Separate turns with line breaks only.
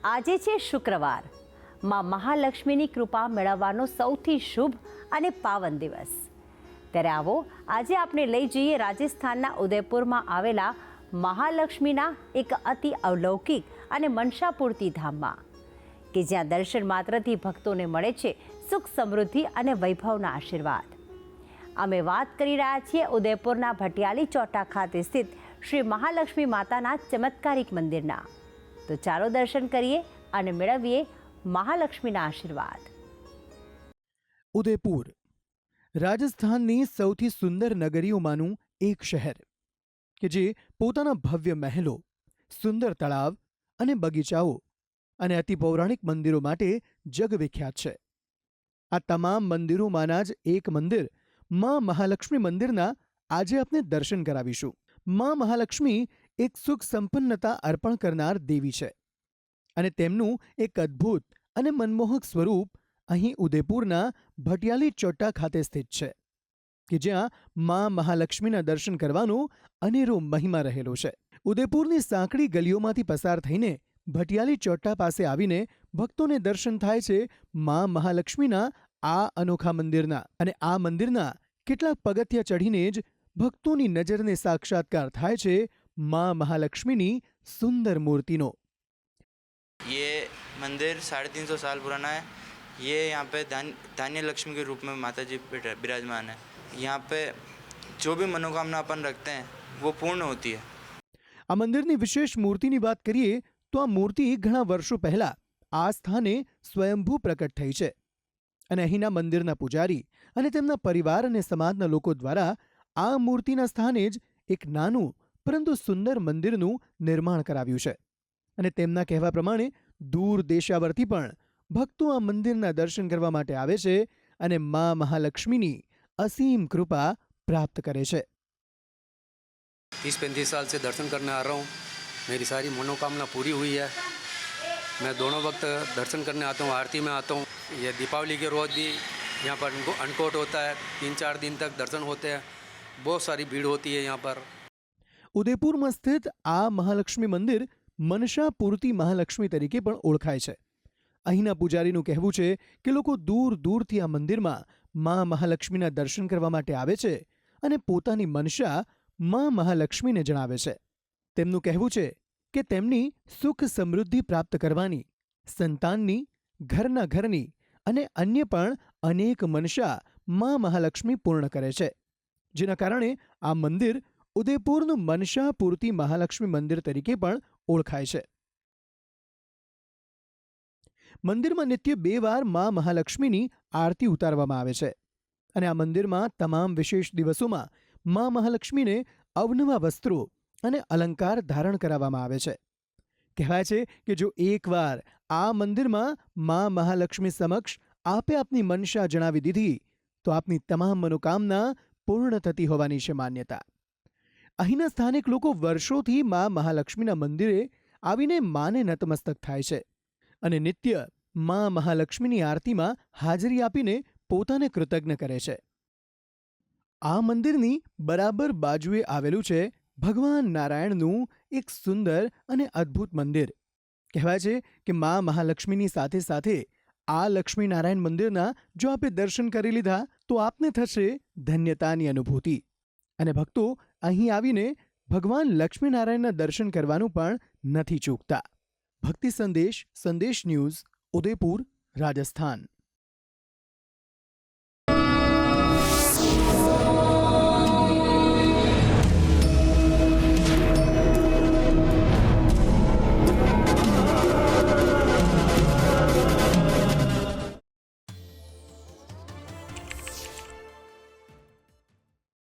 આજે છે શુક્રવાર, માં મહાલક્ષ્મીની કૃપા મેળવવાનો સૌથી શુભ અને પાવન દિવસ. ત્યારે આવો આજે આપણે લઈ જઈએ રાજસ્થાનના ઉદયપુરમાં આવેલા મહાલક્ષ્મીના એક અતિ અલૌકિક અને મનસાપૂર્તિ ધામમાં, કે જ્યાં દર્શન માત્રથી ભક્તોને મળે છે સુખ, સમૃદ્ધિ અને વૈભવના આશીર્વાદ. અમે વાત કરી રહ્યા છીએ ઉદયપુરના ભટિયાલી ચોટા ખાતે સ્થિત શ્રી મહાલક્ષ્મી માતાના ચમત્કારિક મંદિરના. તો ચાલો દર્શન કરીએ અને મેળવીએ મહાલક્ષ્મીના આશીર્વાદ.
ઉદયપુર રાજસ્થાનની સૌથી સુંદર નગરીઓમાંનું એક શહેર, કે જે પોતાના ભવ્ય મહેલો, સુંદર તળાવ અને બગીચાઓ અને અતિ પૌરાણિક મંદિરો માટે જગવિખ્યાત છે. આ તમામ મંદિરોમાંના જ એક મંદિર માં મહાલક્ષ્મી મંદિરના આજે આપણે દર્શન કરાવીશું. માં મહાલક્ષ્મી એક સુખ સંપન્નતા અર્પણ કરનાર દેવી છે અને તેમનું એક અદ્ભુત અને મનમોહક સ્વરૂપ અહીં ઉદયપુરના ભટિયાલી ચોટા ખાતે સ્થિત છે, કે જ્યાં માં મહાલક્ષ્મીના દર્શન કરવાનો અનેરો મહિમા રહેલો છે. ઉદયપુરની સાંકડી ગલીઓમાંથી પસાર થઈને ભટિયાલી ચોટા પાસે આવીને ભક્તોને દર્શન થાય છે માં મહાલક્ષ્મીના આ અનોખા મંદિરના. અને આ મંદિરના કેટલાક પગથિયા ચઢીને જ ભક્તોની નજરને સાક્ષાત્કાર થાય છે માં મહાલક્ષ્મીની સુંદર મૂર્તિનો.
ये मंदिर 350 साल पुराना है. ये यहाँ पे धान्य लक्ष्मी के रूप में माता जी विराजमान है. यहाँ पे जो भी मनोकामना अपन रखते हैं वो पूर्ण होती है.
આ મંદિરની વિશેષ મૂર્તિની વાત કરીએ તો આ મૂર્તિ ઘણા વર્ષો પહેલા આ સ્થાને સ્વયંભૂ પ્રકટ થઈ છે અને અહીંના મંદિરના પૂજારી અને તેમના પરિવાર અને સમાજના લોકો દ્વારા આ મૂર્તિના સ્થાને જ એક નાનું પરંતુ સુંદર મંદિરનું નિર્માણ કરાવ્યું છે. અને તેમના કહેવા પ્રમાણે દૂર દેશાવરથી પણ ભક્તો આ મંદિરના દર્શન કરવા માટે આવે છે અને માં મહાલક્ષ્મીની અસીમ કૃપા પ્રાપ્ત કરે છે.
30-35 साल से दर्शन करने आ रहा हूँ. मेरी सारी मनोकामना पूरी हुई है. मैं दोनों वक्त दर्शन करने आता हूँ, आरती में आता हूँ. ये दीपावली के रोज़ भी यहाँ पर अन्नकूट होता है. 3-4 दिन तक दर्शन होते हैं. बहुत सारी भीड़ होती है यहाँ पर.
ઉદયપુરમાં સ્થિત આ મહાલક્ષ્મી મંદિર મનસાપૂર્તિ મહાલક્ષ્મી તરીકે પણ ઓળખાય છે. અહીંના પૂજારીનું કહેવું છે કે લોકો દૂર દૂરથી આ મંદિરમાં માં મહાલક્ષ્મીના દર્શન કરવા માટે આવે છે અને પોતાની મનસા માં મહાલક્ષ્મીને જણાવે છે. તેમનું કહેવું છે કે તેમની સુખ સમૃદ્ધિ પ્રાપ્ત કરવાની, સંતાનની, ઘરની અને અન્ય પણ અનેક મનસા માં મહાલક્ષ્મી પૂર્ણ કરે છે, જેના કારણે આ મંદિર ઉદયપુરનું મનસાપૂર્તિ મહાલક્ષ્મી મંદિર તરીકે પણ ઓળખાય છે. મંદિરમાં નિત્ય 2 વાર માં મહાલક્ષ્મીની આરતી ઉતારવામાં આવે છે અને આ મંદિરમાં તમામ વિશેષ દિવસોમાં માં મહાલક્ષ્મીને અવનવા વસ્ત્રો અને અલંકાર ધારણ કરાવવામાં આવે છે. કહેવાય છે કે જો એકવાર આ મંદિરમાં માં મહાલક્ષ્મી સમક્ષ આપે આપની મનસા જણાવી દીધી તો આપની તમામ મનોકામના પૂર્ણ થતી હોવાની છે માન્યતા. અહીંના સ્થાનિક લોકો વર્ષોથી માં મહાલક્ષ્મીના મંદિરે આવીને માને નતમસ્તક થાય છે અને નિત્ય માં મહાલક્ષ્મીની આરતીમાં હાજરી આપીને પોતાને કૃતજ્ઞ કરે છે. આ મંદિરની બરાબર બાજુએ આવેલું છે ભગવાન નારાયણનું એક સુંદર અને અદ્ભુત મંદિર. કહેવાય છે કે માં મહાલક્ષ્મીની સાથે સાથે આ લક્ષ્મીનારાયણ મંદિરના જો આપે દર્શન કરી લીધા તો આપને થશે ધન્યતાની અનુભૂતિ. અને ભક્તો અહીં આવીને ભગવાન લક્ષ્મીનારાયણના દર્શન કરવાનું પણ નથી ચૂકતા. ભક્તિ સંદેશ ન્યૂઝ, ઉદયપુર, રાજસ્થાન.